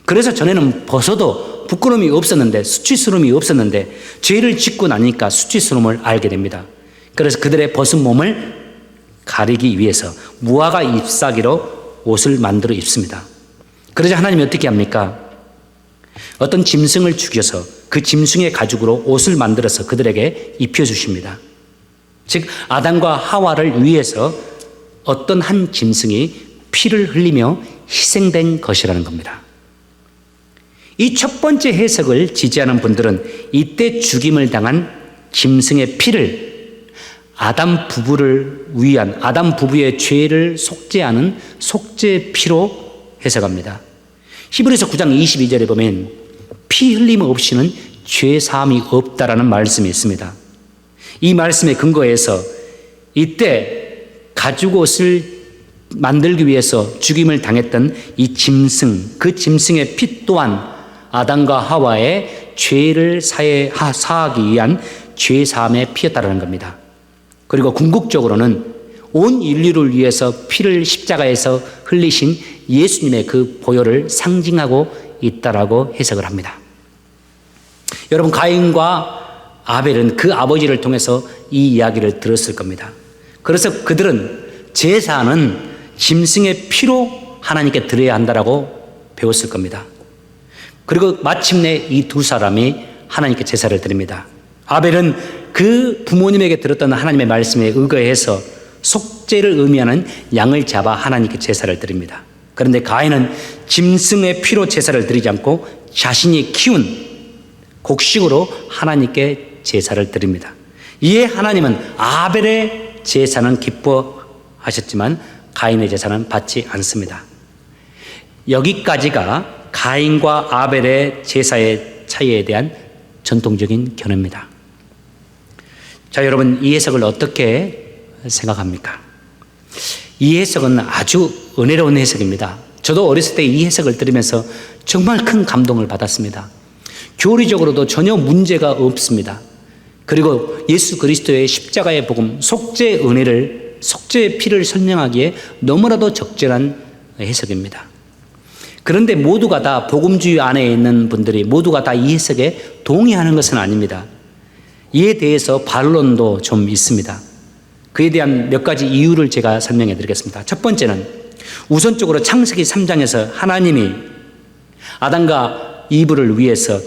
그래서 전에는 벗어도 부끄러움이 없었는데, 수치스러움이 없었는데 죄를 짓고 나니까 수치스러움을 알게 됩니다. 그래서 그들의 벗은 몸을 가리기 위해서 무화과 잎사귀로 옷을 만들어 입습니다. 그러자 하나님이 어떻게 합니까? 어떤 짐승을 죽여서 그 짐승의 가죽으로 옷을 만들어서 그들에게 입혀주십니다. 즉 아담과 하와를 위해서 어떤 한 짐승이 피를 흘리며 희생된 것이라는 겁니다. 이 첫 번째 해석을 지지하는 분들은 이때 죽임을 당한 짐승의 피를 아담 부부를 위한 아담 부부의 죄를 속죄하는 속죄 피로 해석합니다. 히브리서 9장 22절에 보면 피 흘림 없이는 죄 사함이 없다라는 말씀이 있습니다. 이 말씀에 근거해서 이때 가죽옷을 만들기 위해서 죽임을 당했던 이 짐승, 그 짐승의 피 또한 아담과 하와의 죄를 사하기 위한 죄 사함의 피였다라는 겁니다. 그리고 궁극적으로는 온 인류를 위해서 피를 십자가에서 흘리신 예수님의 그 보혈을 상징하고 있다라고 해석을 합니다. 여러분, 가인과 아벨은 그 아버지를 통해서 이 이야기를 들었을 겁니다. 그래서 그들은 제사는 짐승의 피로 하나님께 드려야 한다라고 배웠을 겁니다. 그리고 마침내 이 두 사람이 하나님께 제사를 드립니다. 아벨은 그 부모님에게 들었던 하나님의 말씀에 의거해서 속죄를 의미하는 양을 잡아 하나님께 제사를 드립니다. 그런데 가인은 짐승의 피로 제사를 드리지 않고 자신이 키운 곡식으로 하나님께 제사를 드립니다. 이에 하나님은 아벨의 제사는 기뻐하셨지만 가인의 제사는 받지 않습니다. 여기까지가 가인과 아벨의 제사의 차이에 대한 전통적인 견해입니다. 자, 여러분, 이 해석을 어떻게 생각합니까? 이 해석은 아주 은혜로운 해석입니다. 저도 어렸을 때 이 해석을 들으면서 정말 큰 감동을 받았습니다. 교리적으로도 전혀 문제가 없습니다. 그리고 예수 그리스도의 십자가의 복음, 속죄의 은혜를, 속죄의 피를 설명하기에 너무나도 적절한 해석입니다. 그런데 모두가 다 복음주의 안에 있는 분들이 모두가 다 이 해석에 동의하는 것은 아닙니다. 이에 대해서 반론도 좀 있습니다. 그에 대한 몇 가지 이유를 제가 설명해 드리겠습니다. 첫 번째는 우선적으로 창세기 3장에서 하나님이 아담과 이브를 위해서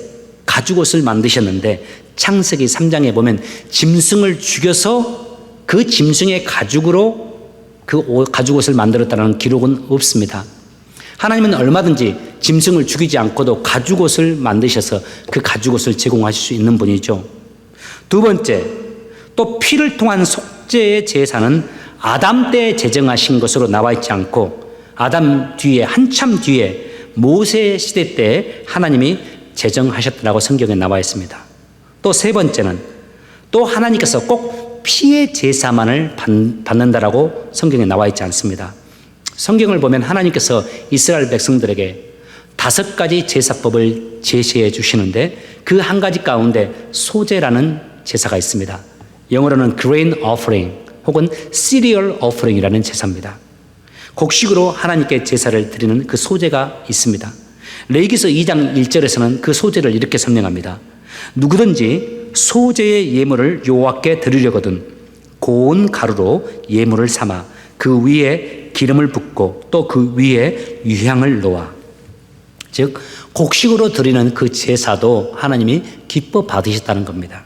가죽옷을 만드셨는데 창세기 3장에 보면 짐승을 죽여서 그 짐승의 가죽으로 그 가죽옷을 만들었다는 기록은 없습니다. 하나님은 얼마든지 짐승을 죽이지 않고도 가죽옷을 만드셔서 그 가죽옷을 제공하실 수 있는 분이죠. 두 번째, 또 피를 통한 속죄의 제사는 아담 때 제정하신 것으로 나와 있지 않고 아담 뒤에 한참 뒤에 모세 시대 때 하나님이 제정하셨다고 성경에 나와 있습니다. 또 세 번째는 또 하나님께서 꼭 피의 제사만을 받는다라고 성경에 나와 있지 않습니다. 성경을 보면 하나님께서 이스라엘 백성들에게 5가지 제사법을 제시해 주시는데 그 한 가지 가운데 소제라는 제사가 있습니다. 영어로는 grain offering 혹은 cereal offering이라는 제사입니다. 곡식으로 하나님께 제사를 드리는 그 소제가 있습니다. 레위기서 2장 1절에서는 그 소제를 이렇게 설명합니다. 누구든지 소제의 예물을 여호와께 드리려거든 고운 가루로 예물을 삼아 그 위에 기름을 붓고 또 그 위에 유향을 놓아. 즉 곡식으로 드리는 그 제사도 하나님이 기뻐 받으셨다는 겁니다.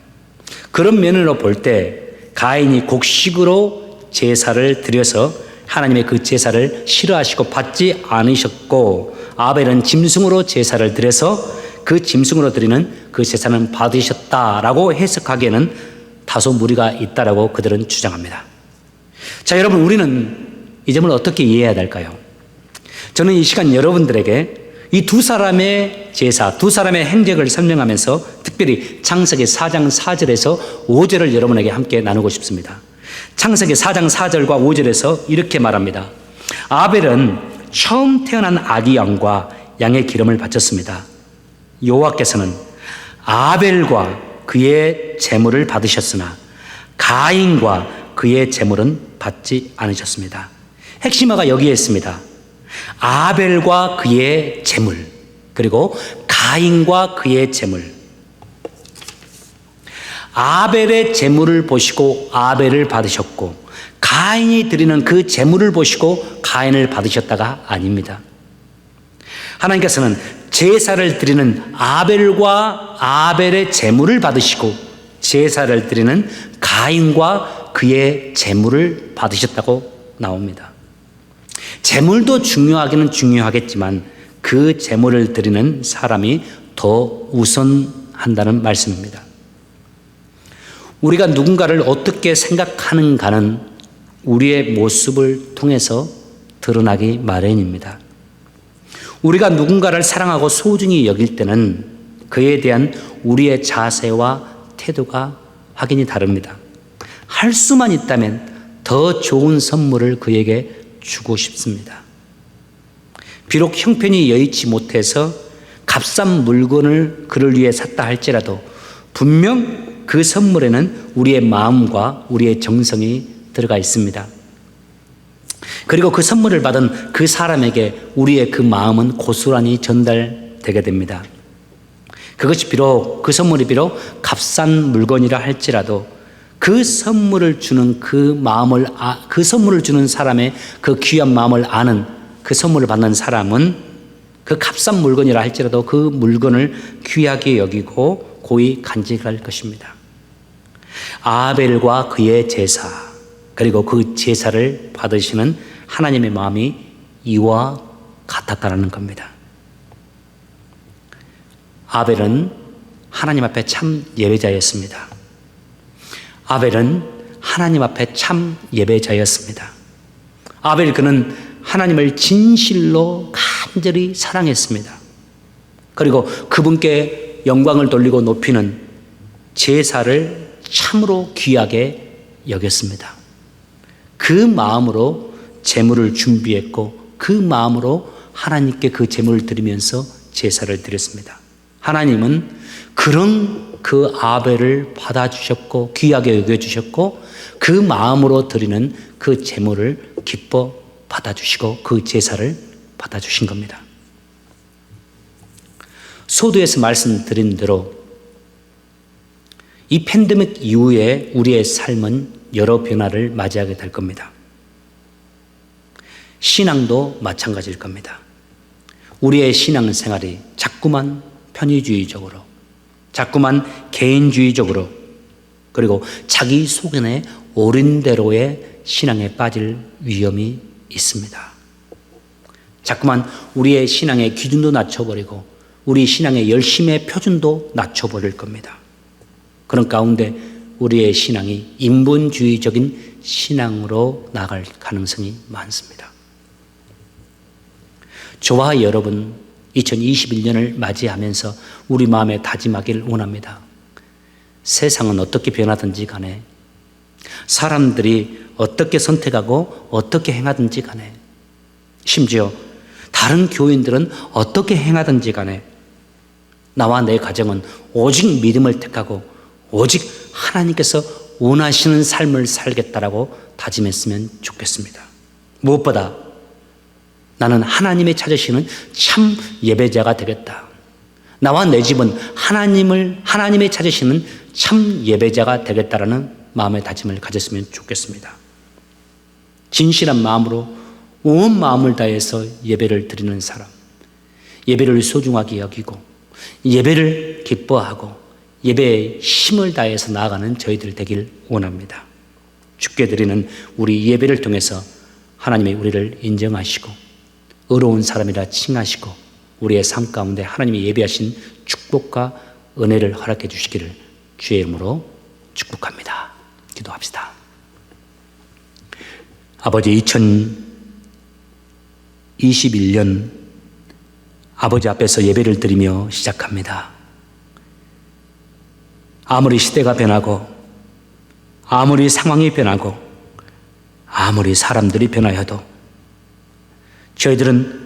그런 면으로 볼 때 가인이 곡식으로 제사를 드려서 하나님의 그 제사를 싫어하시고 받지 않으셨고 아벨은 짐승으로 제사를 드려서 그 짐승으로 드리는 그 제사는 받으셨다라고 해석하기에는 다소 무리가 있다라고 그들은 주장합니다. 자, 여러분, 우리는 이 점을 어떻게 이해해야 될까요? 저는 이 시간 여러분들에게 이 두 사람의 제사, 두 사람의 행적을 설명하면서 특별히 창세기 4장 4절에서 5절을 여러분에게 함께 나누고 싶습니다. 창세기 4장 4절과 5절에서 이렇게 말합니다. 아벨은 처음 태어난 아기 양과 양의 기름을 바쳤습니다. 여호와께서는 아벨과 그의 제물을 받으셨으나 가인과 그의 제물은 받지 않으셨습니다. 핵심어가 여기에 있습니다. 아벨과 그의 제물, 그리고 가인과 그의 제물. 아벨의 제물을 보시고 아벨을 받으셨고 가인이 드리는 그 제물을 보시고 가인을 받으셨다가 아닙니다. 하나님께서는 제사를 드리는 아벨과 아벨의 제물을 받으시고 제사를 드리는 가인과 그의 제물을 받으셨다고 나옵니다. 제물도 중요하기는 중요하겠지만 그 제물을 드리는 사람이 더 우선한다는 말씀입니다. 우리가 누군가를 어떻게 생각하는가는 우리의 모습을 통해서 드러나기 마련입니다. 우리가 누군가를 사랑하고 소중히 여길 때는 그에 대한 우리의 자세와 태도가 확연히 다릅니다. 할 수만 있다면 더 좋은 선물을 그에게 주고 싶습니다. 비록 형편이 여의치 못해서 값싼 물건을 그를 위해 샀다 할지라도 분명 그 선물에는 우리의 마음과 우리의 정성이 들어가 있습니다. 그리고 그 선물을 받은 그 사람에게 우리의 그 마음은 고스란히 전달되게 됩니다. 그것이 비록 그 선물이 비록 값싼 물건이라 할지라도 그 선물을 주는 그 마음을 그 선물을 주는 사람의 그 귀한 마음을 아는 그 선물을 받는 사람은 그 값싼 물건이라 할지라도 그 물건을 귀하게 여기고 고이 간직할 것입니다. 아벨과 그의 제사 그리고 그 제사를 받으시는 하나님의 마음이 이와 같았다는 겁니다. 아벨은 하나님 앞에 참 예배자였습니다. 아벨은 하나님 앞에 참 예배자였습니다. 아벨 그는 하나님을 진실로 간절히 사랑했습니다. 그리고 그분께 영광을 돌리고 높이는 제사를 참으로 귀하게 여겼습니다. 그 마음으로 제물을 준비했고 그 마음으로 하나님께 그 제물을 드리면서 제사를 드렸습니다. 하나님은 그런 그 아벨을 받아주셨고 귀하게 여겨주셨고 그 마음으로 드리는 그 제물을 기뻐 받아주시고 그 제사를 받아주신 겁니다. 소두에서 말씀드린 대로 이 팬데믹 이후에 우리의 삶은 여러 변화를 맞이하게 될 겁니다. 신앙도 마찬가지일 겁니다. 우리의 신앙생활이 자꾸만 편의주의적으로, 자꾸만 개인주의적으로, 그리고 자기 소견에 옳은 대로의 신앙에 빠질 위험이 있습니다. 자꾸만 우리의 신앙의 기준도 낮춰버리고 우리 신앙의 열심의 표준도 낮춰버릴 겁니다. 그런 가운데 우리의 신앙이 인본주의적인 신앙으로 나갈 가능성이 많습니다. 저와 여러분 2021년을 맞이하면서 우리 마음에 다짐하기를 원합니다. 세상은 어떻게 변하든지 간에, 사람들이 어떻게 선택하고 어떻게 행하든지 간에, 심지어 다른 교인들은 어떻게 행하든지 간에 나와 내 가정은 오직 믿음을 택하고 오직 하나님께서 원하시는 삶을 살겠다라고 다짐했으면 좋겠습니다. 무엇보다 나는 하나님이 찾으시는 참 예배자가 되겠다. 나와 내 집은 하나님이 찾으시는 참 예배자가 되겠다라는 마음의 다짐을 가졌으면 좋겠습니다. 진실한 마음으로 온 마음을 다해서 예배를 드리는 사람, 예배를 소중하게 여기고 예배를 기뻐하고 예배에 힘을 다해서 나아가는 저희들 되길 원합니다. 주께 드리는 우리 예배를 통해서 하나님이 우리를 인정하시고 의로운 사람이라 칭하시고 우리의 삶 가운데 하나님이 예배하신 축복과 은혜를 허락해 주시기를 주의 이름으로 축복합니다. 기도합시다. 아버지, 2021년 아버지 앞에서 예배를 드리며 시작합니다. 아무리 시대가 변하고 아무리 상황이 변하고 아무리 사람들이 변하여도 저희들은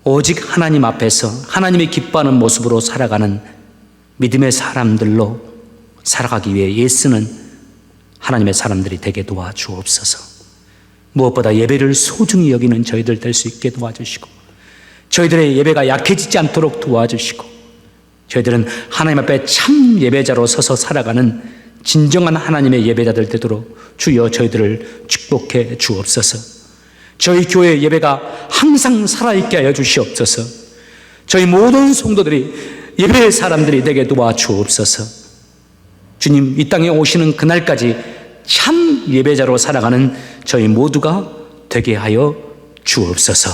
오직 하나님 앞에서 하나님이 기뻐하는 모습으로 살아가는 믿음의 사람들로 살아가기 위해 애쓰는 하나님의 사람들이 되게 도와주옵소서. 무엇보다 예배를 소중히 여기는 저희들 될 수 있게 도와주시고 저희들의 예배가 약해지지 않도록 도와주시고 저희들은 하나님 앞에 참 예배자로 서서 살아가는 진정한 하나님의 예배자들 되도록 주여 저희들을 축복해 주옵소서. 저희 교회 예배가 항상 살아있게 하여 주시옵소서. 저희 모든 성도들이 예배의 사람들이 되게 도와주옵소서. 주님, 이 땅에 오시는 그날까지 참 예배자로 살아가는 저희 모두가 되게 하여 주옵소서.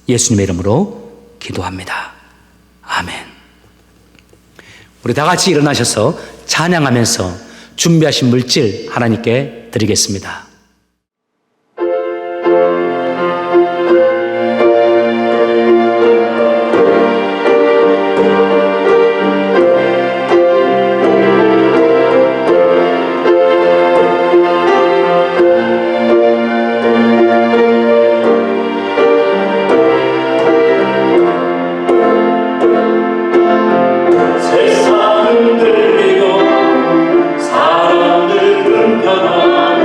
예수님의 이름으로 기도합니다. 아멘. 우리 다 같이 일어나셔서 찬양하면서 준비하신 물질 하나님께 드리겠습니다. 세상은 들리고 사람들은 변하나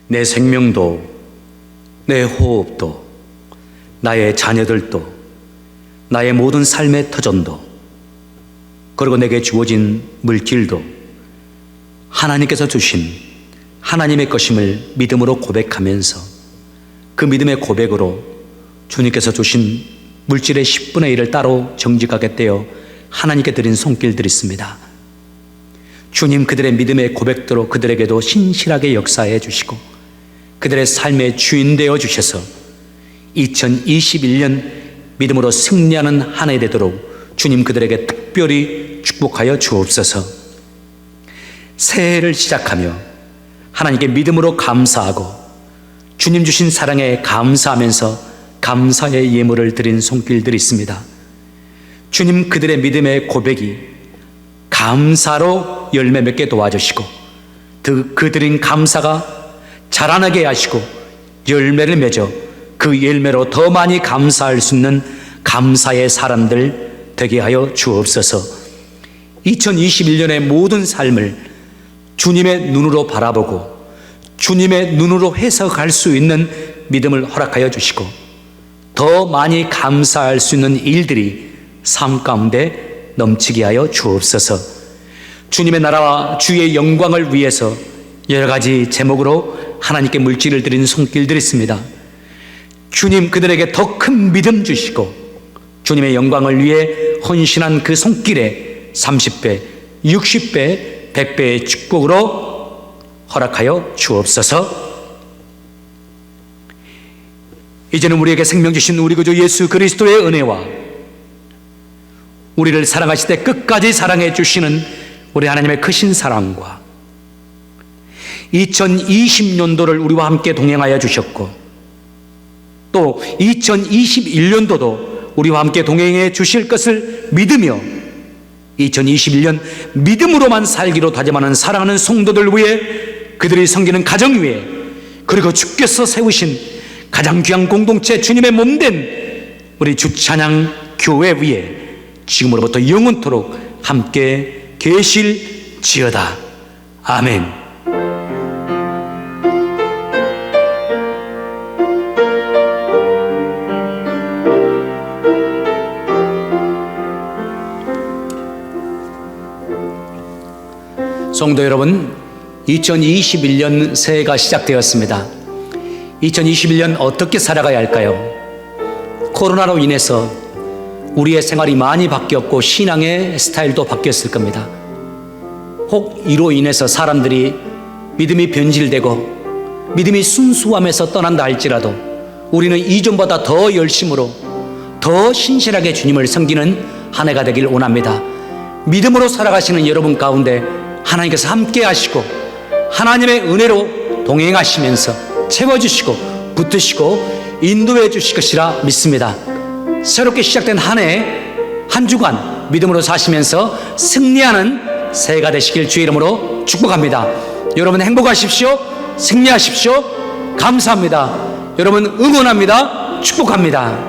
내 생명도, 내 호흡도, 나의 자녀들도, 나의 모든 삶의 터전도, 그리고 내게 주어진 물질도 하나님께서 주신 하나님의 것임을 믿음으로 고백하면서 그 믿음의 고백으로 주님께서 주신 물질의 10분의 1을 따로 정직하게 떼어 하나님께 드린 손길들이 있습니다. 주님 그들의 믿음의 고백대로 그들에게도 신실하게 역사해 주시고 그들의 삶의 주인 되어 주셔서 2021년 믿음으로 승리하는 한 해 되도록 주님 그들에게 특별히 축복하여 주옵소서. 새해를 시작하며 하나님께 믿음으로 감사하고 주님 주신 사랑에 감사하면서 감사의 예물을 드린 손길들이 있습니다. 주님 그들의 믿음의 고백이 감사로 열매 맺게 도와주시고 그 드린 감사가 자라나게 하시고 열매를 맺어 그 열매로 더 많이 감사할 수 있는 감사의 사람들 되게 하여 주옵소서. 2021년의 모든 삶을 주님의 눈으로 바라보고 주님의 눈으로 해석할 수 있는 믿음을 허락하여 주시고 더 많이 감사할 수 있는 일들이 삶 가운데 넘치게 하여 주옵소서. 주님의 나라와 주의 영광을 위해서 여러 가지 제목으로 하나님께 물질을 드리는 손길들이 있습니다. 주님 그들에게 더 큰 믿음 주시고 주님의 영광을 위해 헌신한 그 손길에 30배, 60배, 100배의 축복으로 허락하여 주옵소서. 이제는 우리에게 생명 주신 우리 구주 예수 그리스도의 은혜와 우리를 사랑하실 때 끝까지 사랑해 주시는 우리 하나님의 크신 사랑과 2020년도를 우리와 함께 동행하여 주셨고 또 2021년도도 우리와 함께 동행해 주실 것을 믿으며 2021년 믿음으로만 살기로 다짐하는 사랑하는 성도들 위해 그들이 섬기는 가정 위에 그리고 주께서 세우신 가장 귀한 공동체 주님의 몸된 우리 주찬양 교회 위에 지금으로부터 영원토록 함께 계실지어다. 아멘. 성도 여러분, 2021년 새해가 시작되었습니다. 2021년 어떻게 살아가야 할까요? 코로나로 인해서 우리의 생활이 많이 바뀌었고 신앙의 스타일도 바뀌었을 겁니다. 혹 이로 인해서 사람들이 믿음이 변질되고 믿음이 순수함에서 떠난다 할지라도 우리는 이전보다 더 열심으로 더 신실하게 주님을 섬기는 한 해가 되길 원합니다. 믿음으로 살아가시는 여러분 가운데 하나님께서 함께 하시고 하나님의 은혜로 동행하시면서 채워주시고 붙드시고 인도해 주실 것이라 믿습니다. 새롭게 시작된 한 해 한 주간 믿음으로 사시면서 승리하는 새해가 되시길 주의 이름으로 축복합니다. 여러분 행복하십시오. 승리하십시오. 감사합니다. 여러분 응원합니다. 축복합니다.